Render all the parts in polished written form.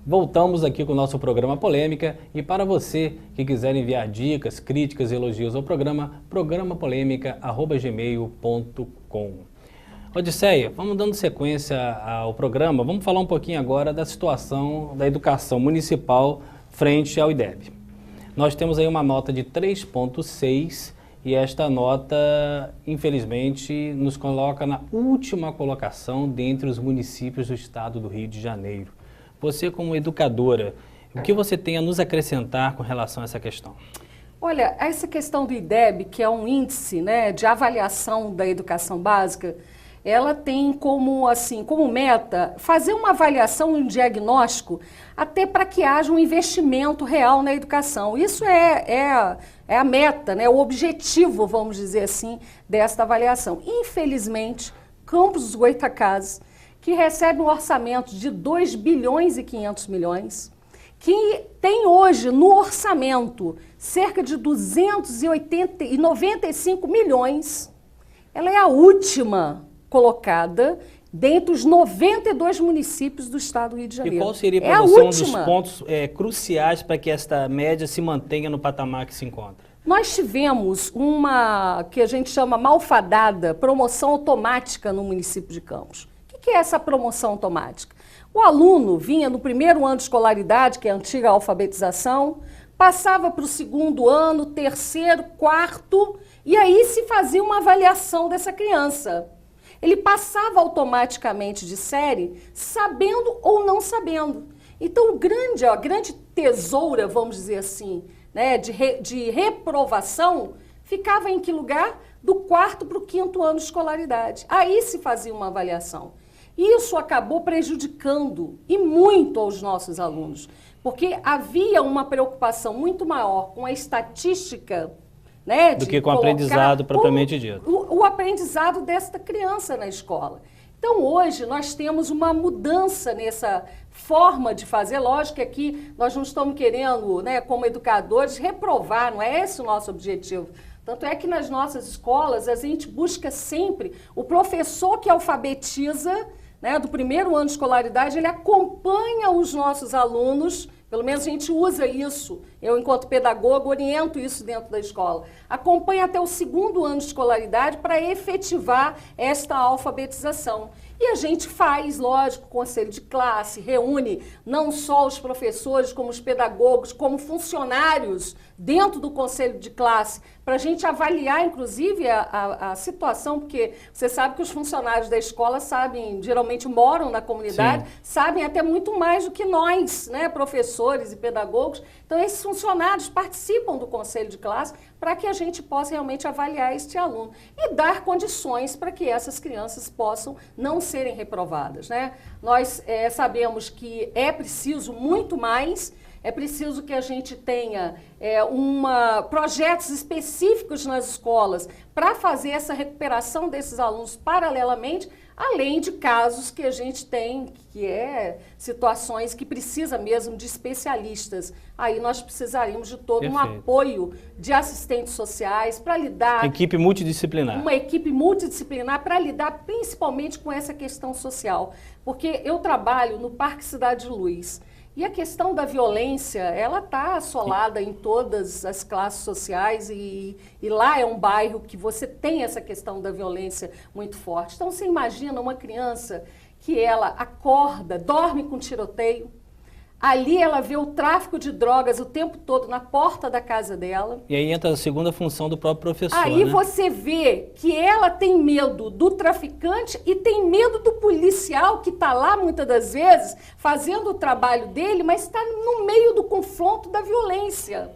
Voltamos aqui com o nosso programa Polêmica e para você que quiser enviar dicas, críticas, elogios ao programa, programapolemica@gmail.com. Odisseia, vamos dando sequência ao programa, vamos falar um pouquinho agora da situação da educação municipal frente ao IDEB. Nós temos aí uma nota de 3,6 e esta nota, infelizmente, nos coloca na última colocação dentre os municípios do estado do Rio de Janeiro. Você, como educadora, o que você tem a nos acrescentar com relação a essa questão? Olha, essa questão do IDEB, que é um índice, né, de avaliação da educação básica, ela tem como meta fazer uma avaliação, um diagnóstico, até para que haja um investimento real na educação. Isso é a meta, né, o objetivo, vamos dizer assim, desta avaliação. Infelizmente, Campos dos Goytacazes, que recebe um orçamento de 2 bilhões e 500 milhões, que tem hoje no orçamento cerca de 295 milhões, ela é a última colocada dentre os 92 municípios do estado do Rio de Janeiro. E qual seria para você um dos pontos cruciais para que esta média se mantenha no patamar que se encontra? Nós tivemos uma, que a gente chama malfadada, promoção automática no município de Campos. O que é essa promoção automática? O aluno vinha no primeiro ano de escolaridade, que é a antiga alfabetização, passava para o segundo ano, terceiro, quarto, e aí se fazia uma avaliação dessa criança. Ele passava automaticamente de série, sabendo ou não sabendo. Então, a grande tesoura, vamos dizer assim, né, de reprovação, ficava em que lugar? Do quarto para o quinto ano de escolaridade. Aí se fazia uma avaliação. Isso acabou prejudicando e muito aos nossos alunos, porque havia uma preocupação muito maior com a estatística, né, do que com o aprendizado propriamente dito. O aprendizado desta criança na escola. Então, hoje, nós temos uma mudança nessa forma de fazer. Lógico que aqui nós não estamos querendo, né, como educadores, reprovar, não é esse o nosso objetivo. Tanto é que nas nossas escolas a gente busca sempre o professor que alfabetiza, né, do primeiro ano de escolaridade, ele acompanha os nossos alunos, pelo menos a gente usa isso, eu enquanto pedagoga oriento isso dentro da escola, acompanha até o segundo ano de escolaridade para efetivar esta alfabetização. E a gente faz, lógico, conselho de classe, reúne não só os professores, como os pedagogos, como funcionários dentro do conselho de classe, para a gente avaliar, inclusive, a situação, porque você sabe que os funcionários da escola sabem, geralmente moram na comunidade, sim, sabem até muito mais do que nós, né, professores e pedagogos. Então, esses funcionários participam do conselho de classe para que a gente possa realmente avaliar este aluno e dar condições para que essas crianças possam não serem reprovadas, né? Nós sabemos que é preciso muito mais, é preciso que a gente tenha projetos específicos nas escolas para fazer essa recuperação desses alunos paralelamente, além de casos que a gente tem, que situações que precisa mesmo de especialistas. Aí nós precisaríamos de todo um apoio de assistentes sociais para lidar... Equipe multidisciplinar. Uma equipe multidisciplinar para lidar principalmente com essa questão social. Porque eu trabalho no Parque Cidade de Luz. E a questão da violência, ela está assolada em todas as classes sociais e lá é um bairro que você tem essa questão da violência muito forte. Então, você imagina uma criança que ela acorda, dorme com tiroteio, ali ela vê o tráfico de drogas o tempo todo na porta da casa dela. E aí entra a segunda função do próprio professor, aí, né? Você vê que ela tem medo do traficante e tem medo do policial que está lá, muitas das vezes, fazendo o trabalho dele, mas está no meio do confronto da violência.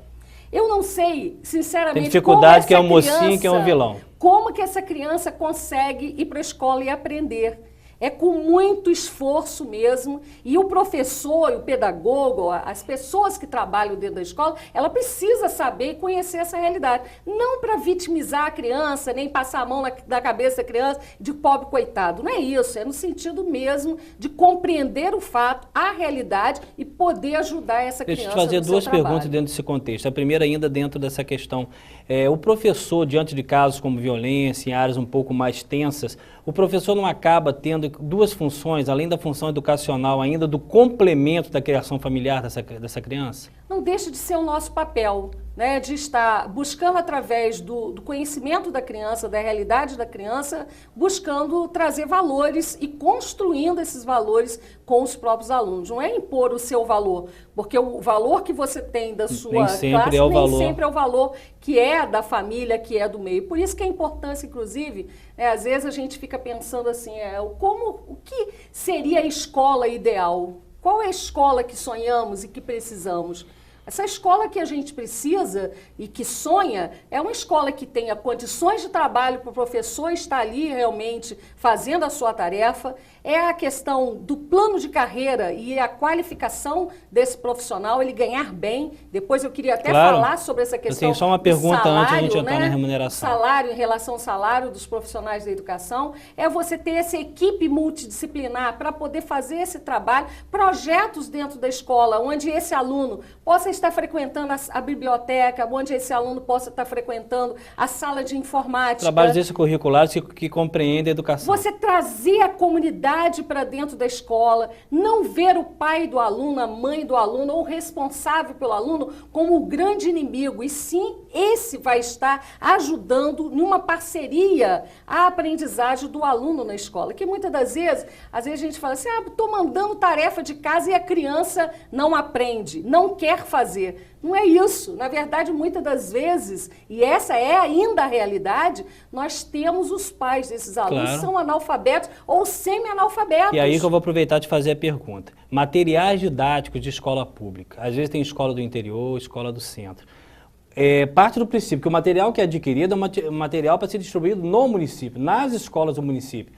Eu não sei, sinceramente, tem dificuldade que é um mocinho, que é um vilão. Como que essa criança consegue ir para a escola e aprender? É com muito esforço mesmo, e o professor, o pedagogo, as pessoas que trabalham dentro da escola, ela precisa saber e conhecer essa realidade. Não para vitimizar a criança, nem passar a mão na cabeça da criança de pobre coitado. Não é isso, é no sentido mesmo de compreender o fato, a realidade e poder ajudar essa criança. Deixa eu te fazer duas perguntas dentro desse contexto. A primeira ainda dentro dessa questão O professor, diante de casos como violência, em áreas um pouco mais tensas, o professor não acaba tendo duas funções, além da função educacional, ainda do complemento da criação familiar dessa criança? Não deixa de ser o nosso papel, né, de estar buscando através do conhecimento da criança, da realidade da criança, buscando trazer valores e construindo esses valores com os próprios alunos. Não é impor o seu valor, porque o valor que você tem da sua classe sempre é o valor que é da família, que é do meio. Por isso que a importância, inclusive, às vezes a gente fica pensando assim, o que seria a escola ideal? Qual é a escola que sonhamos e que precisamos? Essa escola que a gente precisa e que sonha é uma escola que tenha condições de trabalho para o professor estar ali realmente fazendo a sua tarefa. É a questão do plano de carreira e a qualificação desse profissional, ele ganhar bem. Depois eu queria até falar sobre essa questão. Eu tenho só uma pergunta salário, antes de a gente entrar na remuneração. Salário, em relação ao salário dos profissionais da educação. É você ter essa equipe multidisciplinar para poder fazer esse trabalho, projetos dentro da escola, onde esse aluno possa estar frequentando a biblioteca, onde esse aluno possa estar frequentando a sala de informática. Trabalhos extracurriculares que compreendem a educação. Você trazer a comunidade para dentro da escola, não ver o pai do aluno, a mãe do aluno ou o responsável pelo aluno como o grande inimigo, e sim esse vai estar ajudando numa parceria a aprendizagem do aluno na escola, que muitas das vezes, às vezes a gente fala assim, estou mandando tarefa de casa e a criança não aprende, não quer fazer. Não é isso. Na verdade, muitas das vezes, e essa é ainda a realidade, nós temos os pais desses alunos que são analfabetos ou semi-analfabetos. E aí que eu vou aproveitar de fazer a pergunta. Materiais didáticos de escola pública. Às vezes tem escola do interior, escola do centro. Parte do princípio que o material que é adquirido é material para ser distribuído no município, nas escolas do município.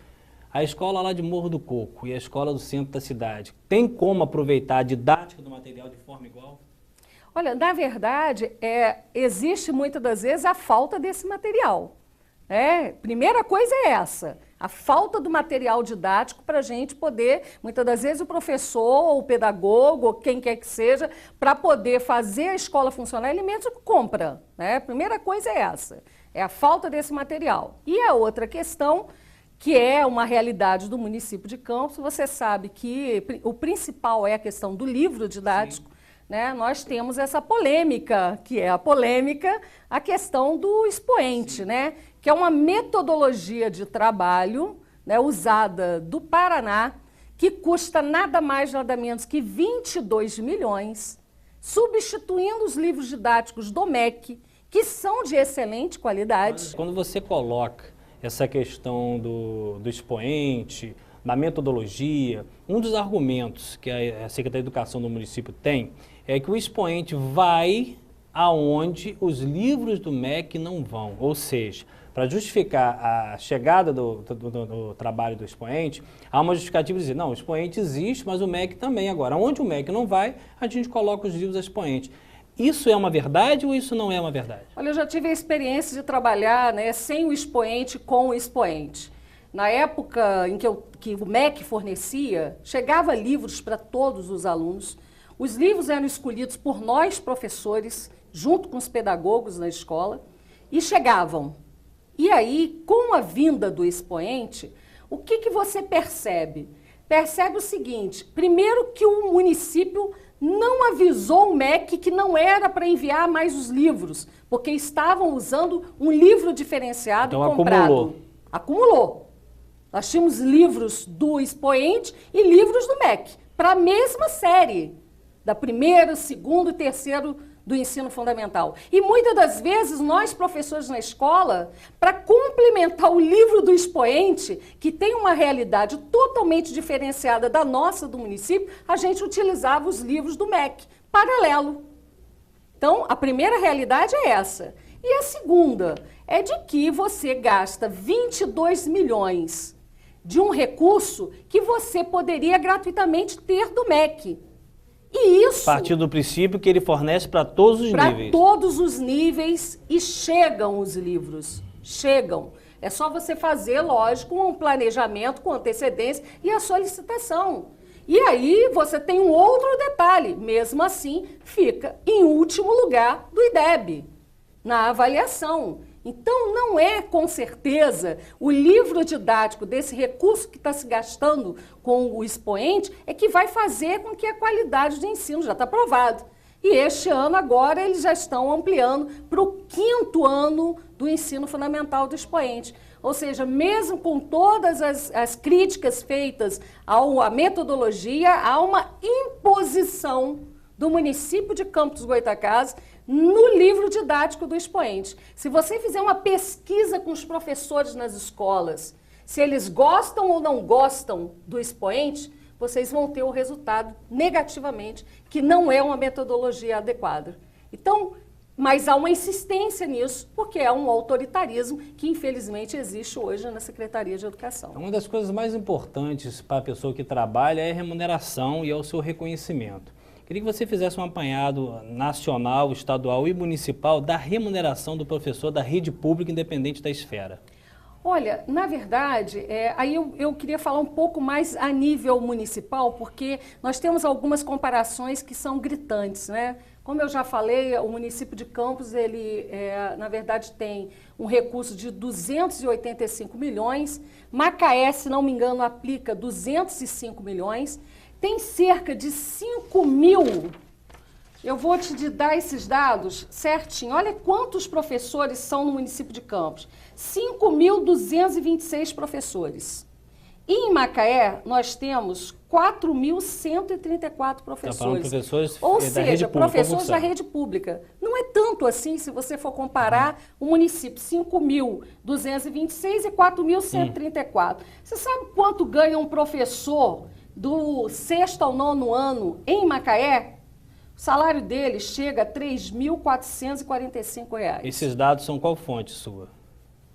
A escola lá de Morro do Coco e a escola do centro da cidade, tem como aproveitar a didática do material de forma igual? Olha, na verdade, existe muitas das vezes a falta desse material. Primeira coisa é essa, a falta do material didático para a gente poder, muitas das vezes o professor, ou o pedagogo, ou quem quer que seja, para poder fazer a escola funcionar, ele mesmo compra. Primeira coisa é essa, é a falta desse material. E a outra questão, que é uma realidade do município de Campos, você sabe que o principal é a questão do livro didático. Sim. Nós temos essa polêmica, que é a questão do expoente, que é uma metodologia de trabalho usada do Paraná, que custa nada mais, nada menos que 22 milhões, substituindo os livros didáticos do MEC, que são de excelente qualidade. Quando você coloca essa questão do expoente, da metodologia, um dos argumentos que a Secretaria de Educação do município tem é que o expoente vai aonde os livros do MEC não vão. Ou seja, para justificar a chegada do trabalho do expoente, há uma justificativa de dizer, não, o expoente existe, mas o MEC também. Agora, onde o MEC não vai, a gente coloca os livros do expoente. Isso é uma verdade ou isso não é uma verdade? Olha, eu já tive a experiência de trabalhar sem o expoente com o expoente. Na época em que o MEC fornecia, chegava livros para todos os alunos. Os livros eram escolhidos por nós, professores, junto com os pedagogos na escola, e chegavam. E aí, com a vinda do expoente, o que você percebe? Percebe o seguinte, primeiro que o município não avisou o MEC que não era para enviar mais os livros, porque estavam usando um livro diferenciado comprado. Acumulou. Nós tínhamos livros do expoente e livros do MEC, para a mesma série, da primeiro, segundo e terceiro do ensino fundamental. E muitas das vezes nós, professores na escola, para complementar o livro do expoente, que tem uma realidade totalmente diferenciada da nossa, do município, a gente utilizava os livros do MEC, paralelo. Então, a primeira realidade é essa. E a segunda é de que você gasta 22 milhões de um recurso que você poderia gratuitamente ter do MEC. E isso... A partir do princípio que ele fornece para todos os níveis. Para todos os níveis, e chegam os livros. Chegam. É só você fazer, lógico, um planejamento com antecedência e a solicitação. E aí você tem um outro detalhe. Mesmo assim, fica em último lugar do IDEB. na avaliação. Então, não é, com certeza, o livro didático desse recurso que está se gastando com o expoente é que vai fazer com que a qualidade do ensino já está provado. E este ano, agora, eles já estão ampliando para o 5º ano do ensino fundamental do expoente. Ou seja, mesmo com todas as críticas feitas à metodologia, há uma imposição do município de Campos dos Goytacazes no livro didático do expoente. Se você fizer uma pesquisa com os professores nas escolas, se eles gostam ou não gostam do expoente, vocês vão ter o resultado negativamente, que não é uma metodologia adequada. Então, mas há uma insistência nisso, porque é um autoritarismo que, infelizmente, existe hoje na Secretaria de Educação. Uma das coisas mais importantes para a pessoa que trabalha é a remuneração e é o seu reconhecimento. Queria que você fizesse um apanhado nacional, estadual e municipal da remuneração do professor da rede pública independente da esfera. Olha, na verdade, aí eu queria falar um pouco mais a nível municipal, porque nós temos algumas comparações que são gritantes, né? Como eu já falei, o município de Campos, ele, na verdade, tem um recurso de 285 milhões. Macaé, se não me engano, aplica 205 milhões. Tem cerca de 5 mil. Eu vou te dar esses dados certinho. Olha quantos professores são no município de Campos. 5.226 professores. E em Macaé, nós temos 4.134 professores. Professores ou da seja, rede pública, professores da rede pública. Não é tanto assim, se você for comparar o município, 5.226 e 4.134. Você sabe quanto ganha um professor do 6º ao 9º ano em Macaé? O salário dele chega a R$ 3.445. Esses dados são qual fonte sua?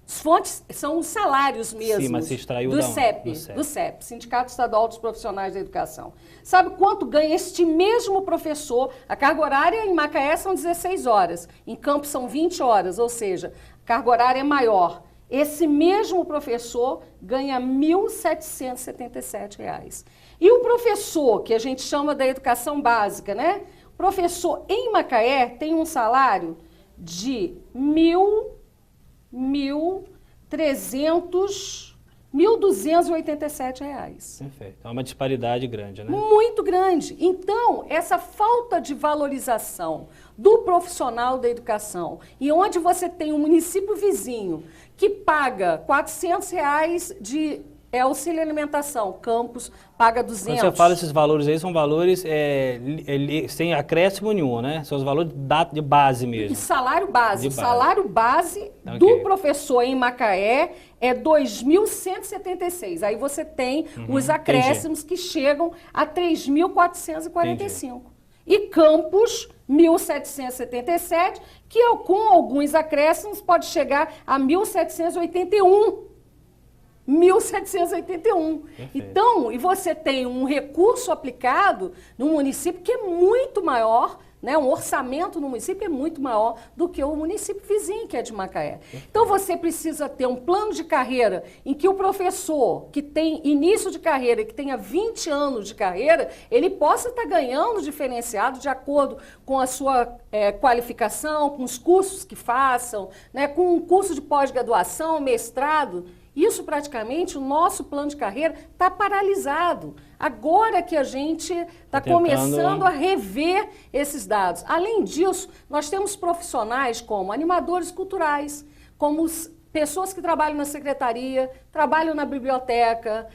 As fontes são os salários mesmo. Sim, mas você extraiu do CEP, do CEP, Sindicato Estadual dos Profissionais da Educação. Sabe quanto ganha este mesmo professor? A carga horária em Macaé são 16 horas, em Campos são 20 horas, ou seja, a carga horária é maior. Esse mesmo professor ganha R$ 1.777. E o professor, que a gente chama da educação básica, né? O professor em Macaé tem um salário de R$ 1.287. Perfeito. É uma disparidade grande, né? Muito grande. Então, essa falta de valorização do profissional da educação, e onde você tem um município vizinho que paga R$ 400 de auxílio alimentação, Campos paga 200. Quando você fala esses valores aí, são valores sem acréscimo nenhum, né? São os valores de base mesmo. E salário base. De base. Salário base do professor em Macaé é 2.176. Aí você tem os acréscimos que chegam a 3.445. E Campos, 1.777, que com alguns acréscimos pode chegar a 1.781. 1.781. Então, e você tem um recurso aplicado no município que é muito maior, né? Um orçamento no município é muito maior do que o município vizinho, que é de Macaé. Então, você precisa ter um plano de carreira em que o professor que tem início de carreira, que tenha 20 anos de carreira, ele possa estar ganhando diferenciado de acordo com a sua qualificação, com os cursos que façam, né? Com um curso de pós-graduação, mestrado. Isso praticamente, o nosso plano de carreira está paralisado. Agora que a gente está começando a rever esses dados. Além disso, nós temos profissionais como animadores culturais, como pessoas que trabalham na secretaria, trabalham na biblioteca,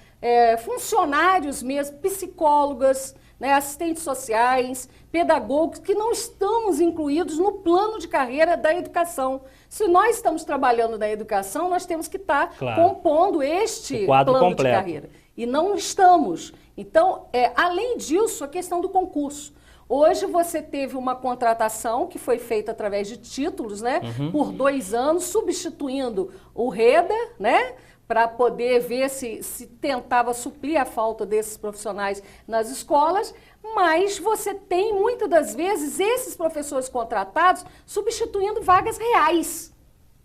funcionários mesmo, psicólogas, né, assistentes sociais, pedagogos, que não estamos incluídos no plano de carreira da educação. Se nós estamos trabalhando na educação, nós temos que estar compondo este plano completo de carreira. E não estamos. Então, além disso, a questão do concurso. Hoje você teve uma contratação que foi feita através de títulos, né, por 2 anos, substituindo o REDA, né, para poder ver se tentava suprir a falta desses profissionais nas escolas, mas você tem, muitas das vezes, esses professores contratados substituindo vagas reais.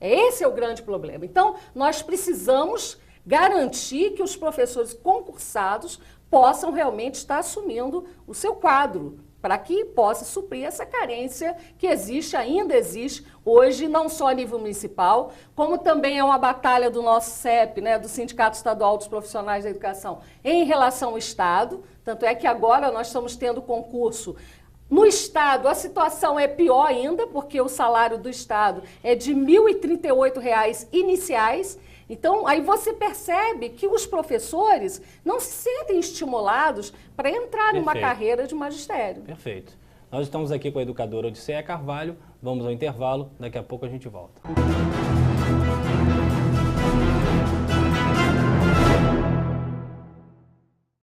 Esse é o grande problema. Então, nós precisamos garantir que os professores concursados possam realmente estar assumindo o seu quadro, para que possa suprir essa carência que existe, ainda existe hoje, não só a nível municipal, como também é uma batalha do nosso CEP, né, do Sindicato Estadual dos Profissionais da Educação, em relação ao Estado. Tanto é que agora nós estamos tendo concurso. No Estado, a situação é pior ainda, porque o salário do Estado é de R$ 1.038 iniciais. Então, aí você percebe que os professores não se sentem estimulados para entrar numa carreira de magistério. Perfeito. Nós estamos aqui com a educadora Odisseia Carvalho, vamos ao intervalo, daqui a pouco a gente volta.